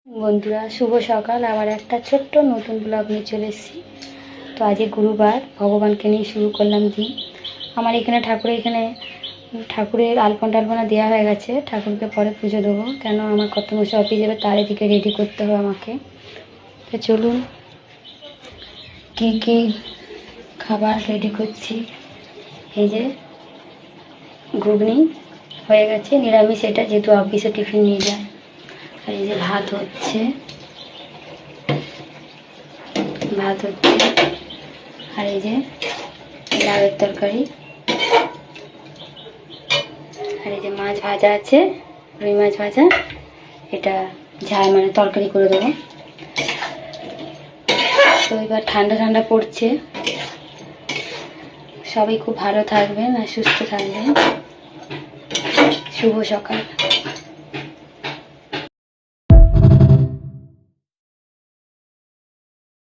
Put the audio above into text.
বন্ধুরা, শুভ সকাল। আবার একটা ছোট্ট নতুন ব্লগ নিয়ে চলে এসেছি। তো আজকে গুরুবার, ভগবানকে নিয়ে শুরু করলাম দিন। আমার এখানে ঠাকুরের আলপনা দেওয়া হয়ে গেছে। ঠাকুরকে পরে পুজো দেবো, কেন আমার কর্তমশাই অফিস যাবে, তার এদিকে রেডি করতে হবে আমাকে। তো চলুন কি কি খাবার রেডি করছি। এই যে ঘুগনি হয়ে গেছে, নিরামিষ এটা, যেহেতু অফিসে টিফিন নিয়ে যায়। আর এই যে ভাত হচ্ছে, আর এই যে লাউয়ের তরকারি, আর এই যে মাছ ভাজা আছে, রুই মাছ ভাজা। এটা ঝাল মানে তরকারি করে দেবো। তো এবার ঠান্ডা ঠান্ডা পড়ছে, সবাই খুব ভালো থাকবেন আর সুস্থ থাকবেন। শুভ সকাল।